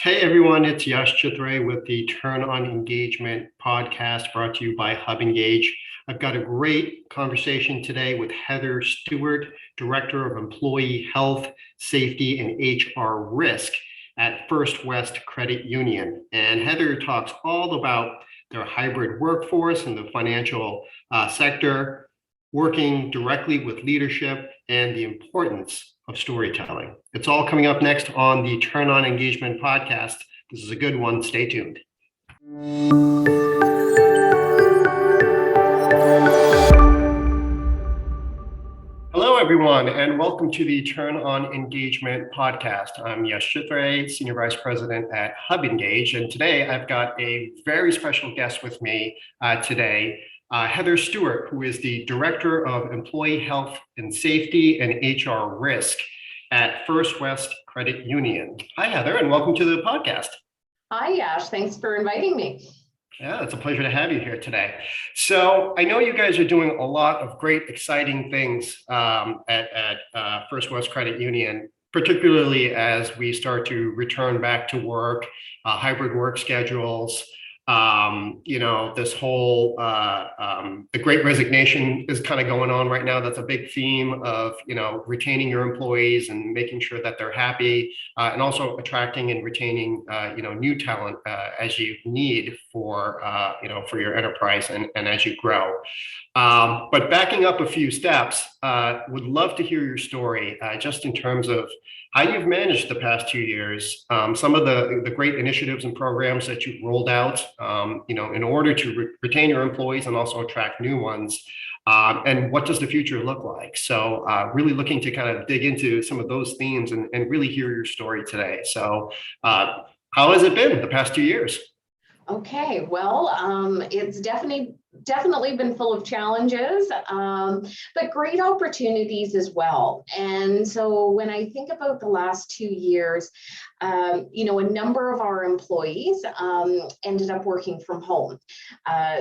Hey everyone, it's Yash Chitre with the Turn on Engagement podcast brought to you by HubEngage. I've got a great conversation today with Heather Stewart, Director of Employee Health, Safety, and HR Risk at First West Credit Union. And Heather talks all about their hybrid workforce in the financial sector, working directly with leadership, and the importance of storytelling. It's all coming up next on the Turn on Engagement podcast. This is a good one. Stay tuned. Hello, everyone, and welcome to the Turn on Engagement podcast. I'm Yash Chitre, Senior Vice President at HubEngage, and today I've got a very special guest with me today, Heather Stewart, who is the Director of Employee Health and Safety and HR Risk at First West Credit Union. Hi, Heather, and welcome to the podcast. Hi, Yash. Thanks for inviting me. Yeah, it's a pleasure to have you here today. So I know you guys are doing a lot of great, exciting things at First West Credit Union, particularly as we start to return back to work, hybrid work schedules. This whole the Great Resignation is kind of going on right now. That's a big theme of retaining your employees and making sure that they're happy, and also attracting and retaining new talent as you need for for your enterprise and as you grow. But backing up a few steps, would love to hear your story just in terms of how you've managed the past 2 years, some of the great initiatives and programs that you've rolled out, in order to retain your employees and also attract new ones, and what does the future look like? So really looking to kind of dig into some of those themes and really hear your story today. So how has it been the past 2 years? Okay, well, it's definitely been full of challenges, but great opportunities as well. And so when I think about the last 2 years, a number of our employees ended up working from home.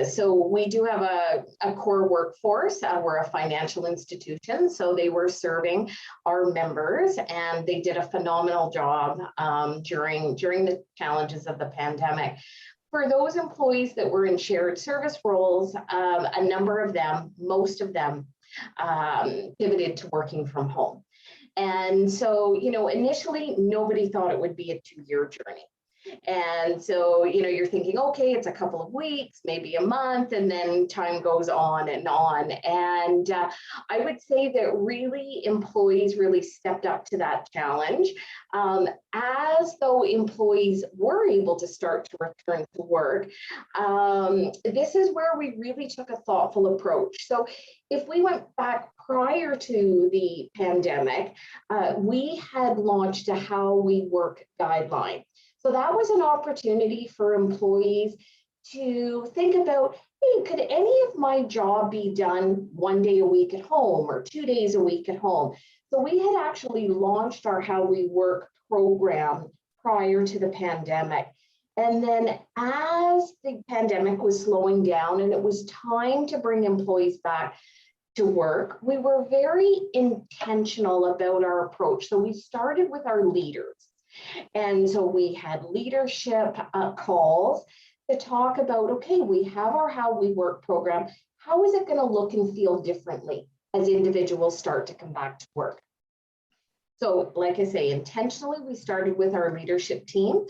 So we do have a core workforce. We're a financial institution, so they were serving our members, and they did a phenomenal job during the challenges of the pandemic. For those employees that were in shared service roles, a number of them, most of them, pivoted to working from home. And so, initially, nobody thought it would be a 2-year journey. And so, you're thinking, okay, it's a couple of weeks, maybe a month, and then time goes on and on. And I would say that really employees really stepped up to that challenge. As though employees were able to start to return to work, this is where we really took a thoughtful approach. So if we went back prior to the pandemic, we had launched a How We Work guideline. So that was an opportunity for employees to think about, hey, could any of my job be done 1 day a week at home or 2 days a week at home? So we had actually launched our How We Work program prior to the pandemic. And then as the pandemic was slowing down and it was time to bring employees back to work, we were very intentional about our approach. So we started with our leaders. And so we had leadership calls to talk about, okay, we have our How We Work program. How is it going to look and feel differently as individuals start to come back to work? So like I say, intentionally, we started with our leadership team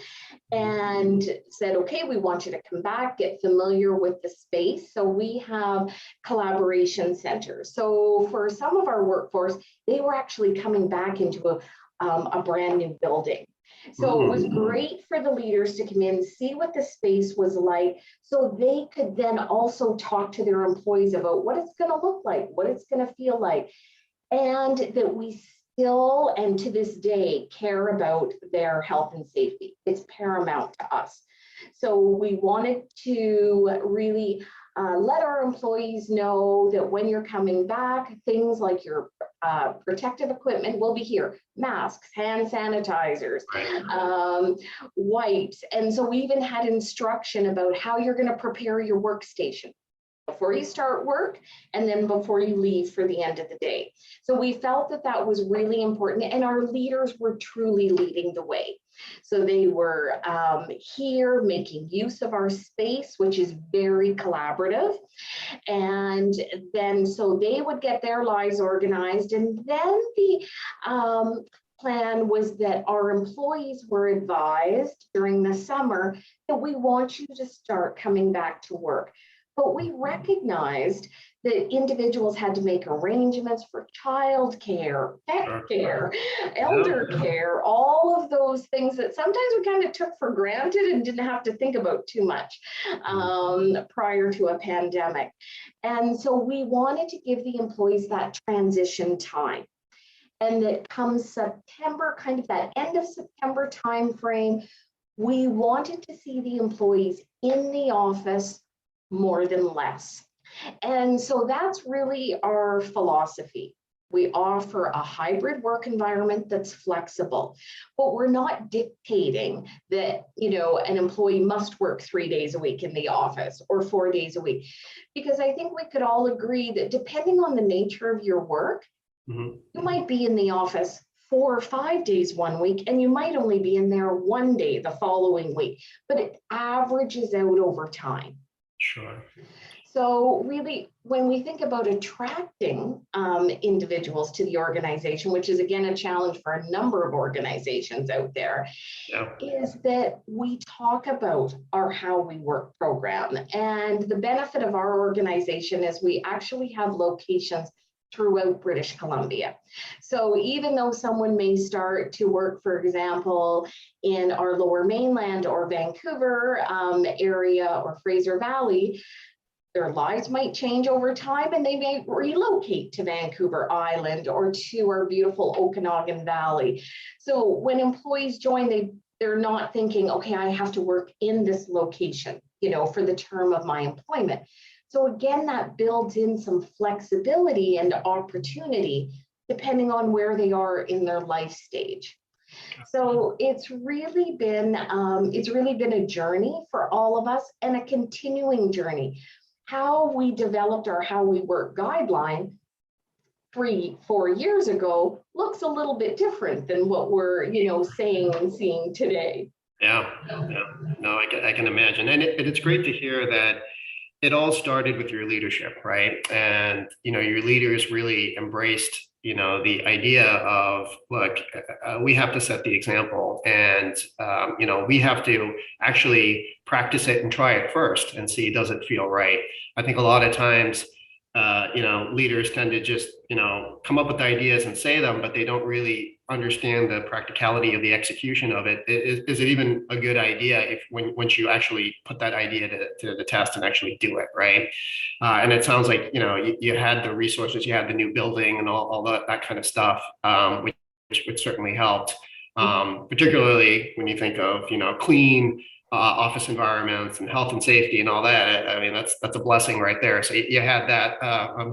and said, okay, we want you to come back, get familiar with the space. So we have collaboration centers. So for some of our workforce, they were actually coming back into a brand new building. So it was great for the leaders to come in, see what the space was like, so they could then also talk to their employees about what it's going to look like, what it's going to feel like, and that we still, and to this day, care about their health and safety. It's paramount to us. So we wanted to really let our employees know that when you're coming back, things like your protective equipment will be here, masks, hand sanitizers, wipes. And so we even had instruction about how you're going to prepare your workstation. before you start work and then before you leave for the end of the day. So we felt that that was really important, and our leaders were truly leading the way. So they were here making use of our space, which is very collaborative. And then so they would get their lives organized. And then the plan was that our employees were advised during the summer that we want you to start coming back to work. But we recognized that individuals had to make arrangements for childcare, pet care, elder care, all of those things that sometimes we kind of took for granted and didn't have to think about too much prior to a pandemic. And so we wanted to give the employees that transition time. And that comes September, kind of that end of September timeframe, we wanted to see the employees in the office more than less. And so that's really our philosophy. We offer a hybrid work environment that's flexible, but we're not dictating that, you know, an employee must work 3 days a week in the office or 4 days a week, because I think we could all agree that depending on the nature of your work, you might be in the office 4 or 5 days one week, and you might only be in there 1 day the following week, but it averages out over time. Sure. So really, when we think about attracting individuals to the organization, which is again a challenge for a number of organizations out there, is that we talk about our How We Work program. And the benefit of our organization is we actually have locations throughout British Columbia. So even though someone may start to work, for example, in our Lower Mainland or Vancouver area or Fraser Valley, their lives might change over time and they may relocate to Vancouver Island or to our beautiful Okanagan Valley. So when employees join, they're not thinking, okay, I have to work in this location, you know, for the term of my employment. So again, that builds in some flexibility and opportunity depending on where they are in their life stage. So it's really been a journey for all of us, and a continuing journey. How we developed our How We Work guideline 3-4 years ago looks a little bit different than what we're, you know, saying and seeing today. Yeah. No, I can imagine, and it's great to hear that it all started with your leadership, right? And, you know, your leaders really embraced, you know, the idea of, look, we have to set the example, and, you know, we have to actually practice it and try it first and see, does it feel right? I think a lot of times, you know, leaders tend to just, you know, come up with ideas and say them, but they don't really understand the practicality of the execution of it. Is it even a good idea if once you actually put that idea to the test and actually do it, right? And it sounds like, you know, you had the resources, you had the new building and all that kind of stuff, which certainly helped, particularly when you think of, you know, clean office environments and health and safety and all that. I mean, that's a blessing right there. So you had that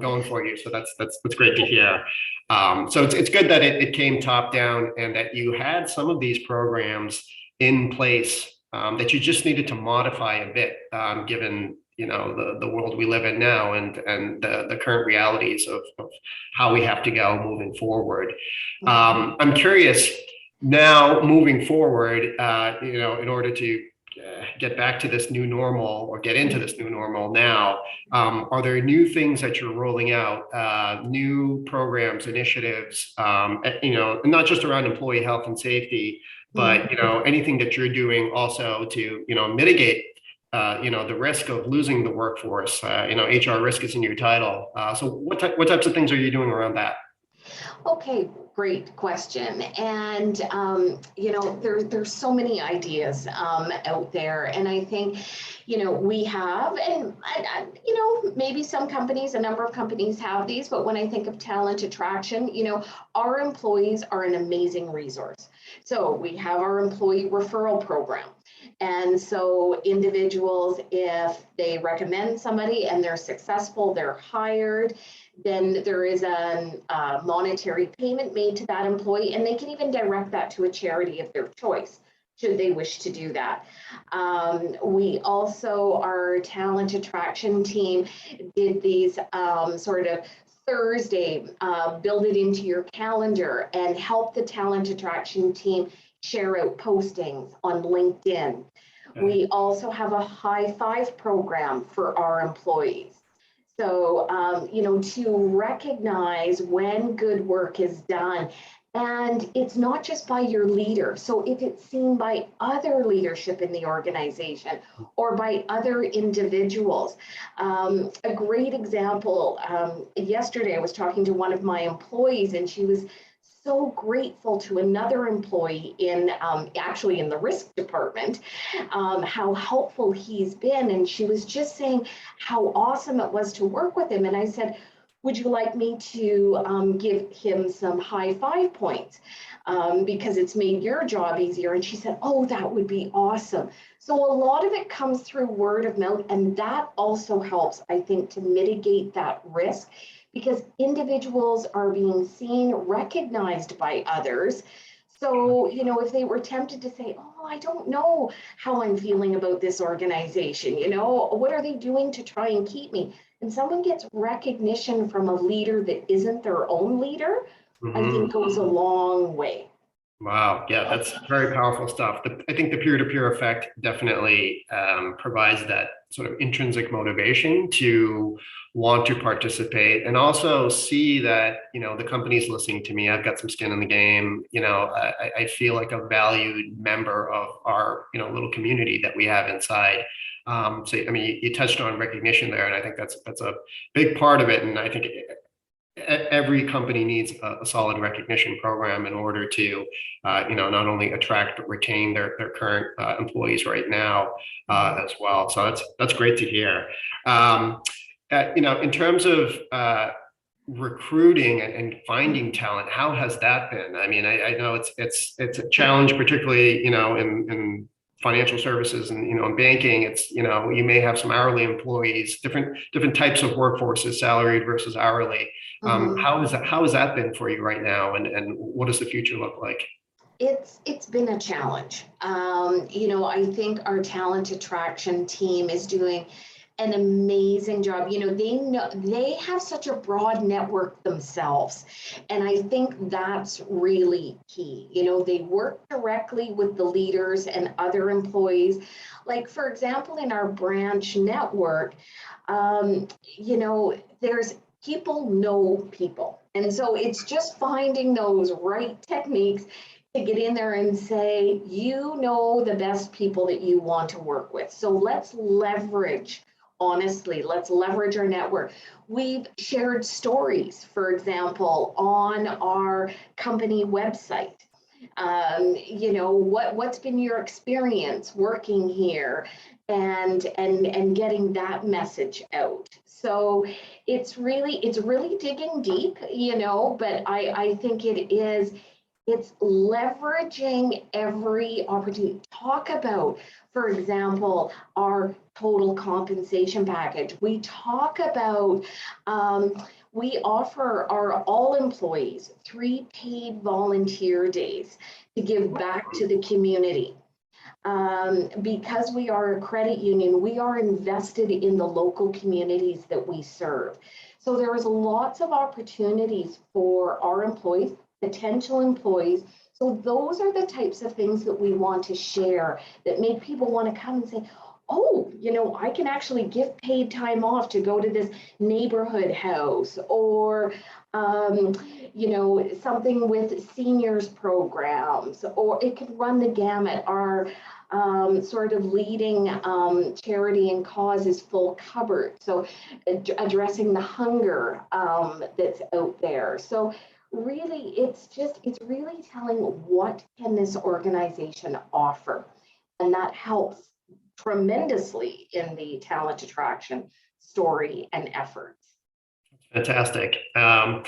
going for you. So that's great to hear. So it's good that it came top down and that you had some of these programs in place that you just needed to modify a bit, given, you know, the world we live in now and the current realities of how we have to go moving forward. I'm curious now, moving forward, you know, in order to get back to this new normal or get into this new normal now, are there new things that you're rolling out, new programs, initiatives, you know, not just around employee health and safety, but, you know, anything that you're doing also to, you know, mitigate, you know, the risk of losing the workforce? You know, HR risk is in your title. So what types of things are you doing around that? Okay, great question. And, you know, there's so many ideas out there. And I think, you know, we have, and, you know, maybe some companies, a number of companies have these, but when I think of talent attraction, you know, our employees are an amazing resource. So we have our employee referral program. And so individuals, if they recommend somebody and they're successful, they're hired, then there is a monetary payment made to that employee, and they can even direct that to a charity of their choice. should they wish to do that. We also, our talent attraction team did these sort of Thursday, build it into your calendar and help the talent attraction team share out postings on LinkedIn. Okay. We also have a high five program for our employees. So, to recognize when good work is done. And it's not just by your leader. So if it's seen by other leadership in the organization or by other individuals. A great example, yesterday I was talking to one of my employees and she was so grateful to another employee in actually in the risk department, how helpful he's been. And she was just saying how awesome it was to work with him. And I said, would you like me to give him some high five points because it's made your job easier? And she said, oh, that would be awesome. So a lot of it comes through word of mouth, and that also helps, I think, to mitigate that risk because individuals are being seen, recognized by others. So, if they were tempted to say, oh, I don't know how I'm feeling about this organization, what are they doing to try and keep me? And someone gets recognition from a leader that isn't their own leader, I think goes a long way. Wow. Yeah, that's very powerful stuff. I think the peer-to-peer effect definitely provides that sort of intrinsic motivation to want to participate and also see that, the company's listening to me. I've got some skin in the game. I feel like a valued member of our, little community that we have inside. So, I mean, you touched on recognition there, and I think that's a big part of it. And I think every company needs a solid recognition program in order to, not only attract but retain their current employees right now as well. So that's great to hear. In terms of recruiting and finding talent, how has that been? I mean, I know it's a challenge, particularly in financial services and in banking. It's you may have some hourly employees, different types of workforces, salaried versus hourly. How has that been for you right now, and what does the future look like? It's been a challenge. I think our talent attraction team is doing an amazing job. They have such a broad network themselves. And I think that's really key. They work directly with the leaders and other employees. Like, for example, in our branch network, there's people know people. And so it's just finding those right techniques to get in there and say, the best people that you want to work with. So let's leverage our network. We've shared stories, for example, on our company website. What's been your experience working here and getting that message out. So it's really digging deep, but I think it's leveraging every opportunity. Talk about, for example, our total compensation package. We talk about, we offer our all employees 3 paid volunteer days to give back to the community. Because we are a credit union, we are invested in the local communities that we serve. So there is lots of opportunities for our employees, potential employees. So those are the types of things that we want to share that make people want to come and say, oh, I can actually give paid time off to go to this neighborhood house, or, something with seniors programs, or it could run the gamut. Our sort of leading charity and cause is Full Cupboard. So addressing the hunger that's out there. So really, it's really telling what can this organization offer, and that helps tremendously in the talent attraction story and efforts. Fantastic. And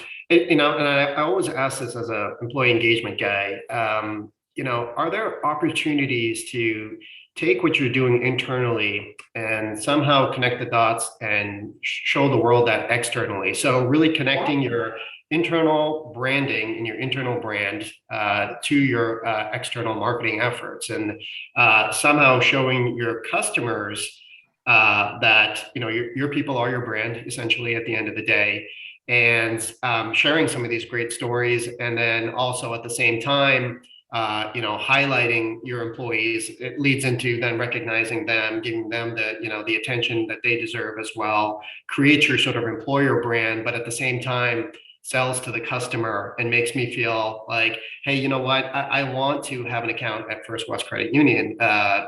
I always ask this as an employee engagement guy. Are there opportunities to take what you're doing internally and somehow connect the dots and show the world that externally? So really connecting your internal branding and your internal brand to your external marketing efforts, and somehow showing your customers that your people are your brand essentially at the end of the day, and sharing some of these great stories, and then also at the same time highlighting your employees. It leads into then recognizing them, giving them the attention that they deserve as well. Create your sort of employer brand, but at the same time sells to the customer and makes me feel like, hey, you know what? I want to have an account at First West Credit Union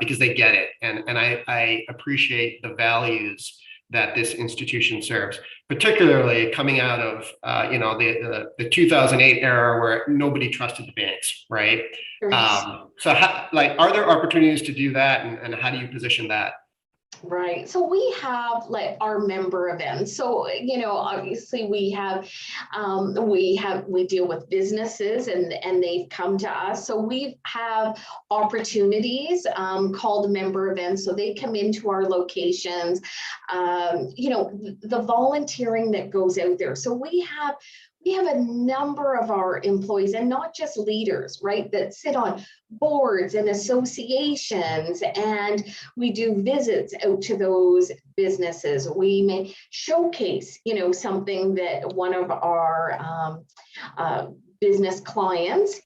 because they get it, and I appreciate the values that this institution serves, particularly coming out of the 2008 era where nobody trusted the banks, right? So are there opportunities to do that, and how do you position that? Right. So we have like our member events. So, obviously we deal with businesses and they've come to us. So we have opportunities called member events. So they come into our locations, the volunteering that goes out there. So we have a number of our employees, and not just leaders, right, that sit on boards and associations, and we do visits out to those businesses. We may showcase, something that one of our business clients,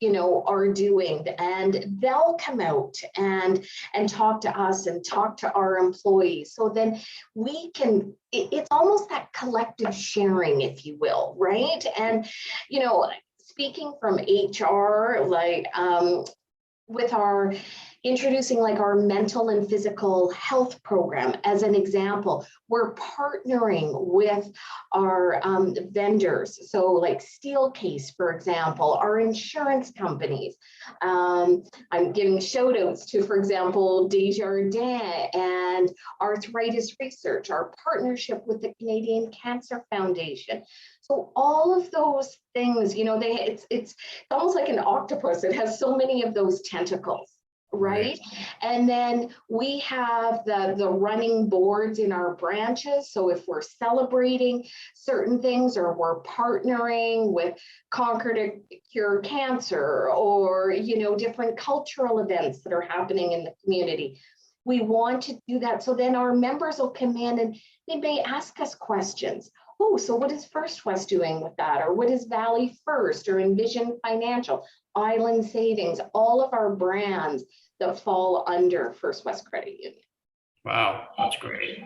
are doing, and they'll come out and talk to us and talk to our employees. So then we can, it's almost that collective sharing, if you will, right? And, speaking from HR, like with our introducing like our mental and physical health program as an example, we're partnering with our vendors. So like Steelcase, for example, our insurance companies. I'm giving shout outs to, for example, Desjardins and Arthritis Research, our partnership with the Canadian Cancer Foundation. So all of those things, it's almost like an octopus. It has so many of those tentacles. Right. And then we have the running boards in our branches. So if we're celebrating certain things, or we're partnering with Conquer to Cure Cancer, or, different cultural events that are happening in the community, we want to do that. So then our members will come in and they may ask us questions. Oh, so what is First West doing with that? Or what is Valley First, or Envision Financial, Island Savings, all of our brands that fall under First West Credit Union. Wow, that's great.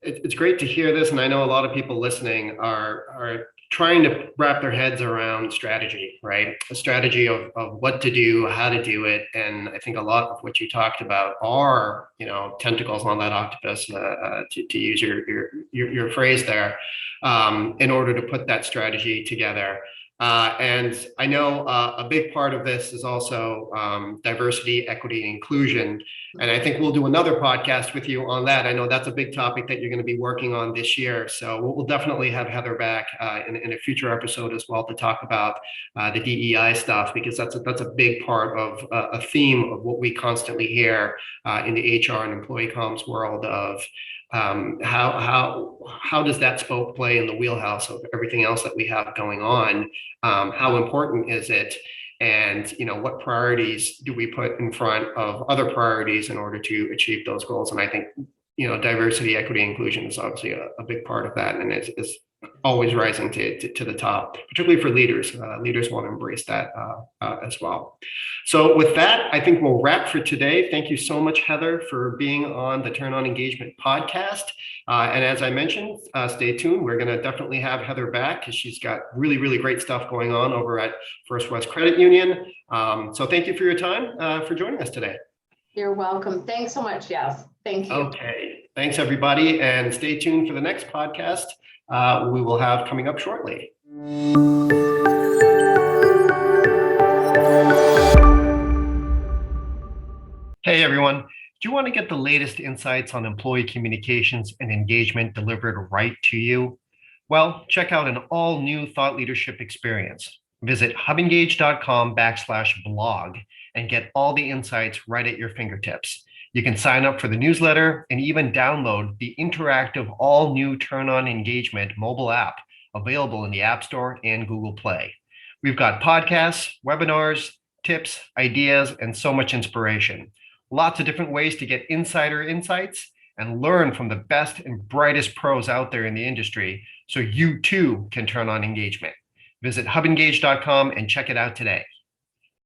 It's great to hear this, and I know a lot of people listening are trying to wrap their heads around strategy, right? A strategy of what to do, how to do it, and I think a lot of what you talked about are tentacles on that octopus, to use your phrase there, in order to put that strategy together. And I know a big part of this is also diversity, equity, and inclusion. And I think we'll do another podcast with you on that. I know that's a big topic that you're going to be working on this year. So we'll definitely have Heather back in a future episode as well to talk about the DEI stuff, because that's a big part of a theme of what we constantly hear in the HR and employee comms world of how does that spoke play in the wheelhouse of everything else that we have going on? How important is it? And what priorities do we put in front of other priorities in order to achieve those goals? And I think diversity, equity, inclusion is obviously a big part of that, and it's always rising to the top, particularly for leaders. Leaders want to embrace that as well. So with that, I think we'll wrap for today. Thank you so much, Heather, for being on the Turn On Engagement podcast. And as I mentioned, stay tuned. We're going to definitely have Heather back because she's got really, really great stuff going on over at First West Credit Union. So thank you for your time for joining us today. You're welcome. Thanks so much, Yash. Thank you. Okay. Thanks, everybody. And stay tuned for the next podcast we will have coming up shortly. Hey, everyone. Do you want to get the latest insights on employee communications and engagement delivered right to you? Well, check out an all-new thought leadership experience. Visit HubEngage.com/blog and get all the insights right at your fingertips. You can sign up for the newsletter and even download the interactive all-new Turn On Engagement mobile app available in the App Store and Google Play. We've got podcasts, webinars, tips, ideas, and so much inspiration. Lots of different ways to get insider insights and learn from the best and brightest pros out there in the industry so you too can turn on engagement. Visit HubEngage.com and check it out today.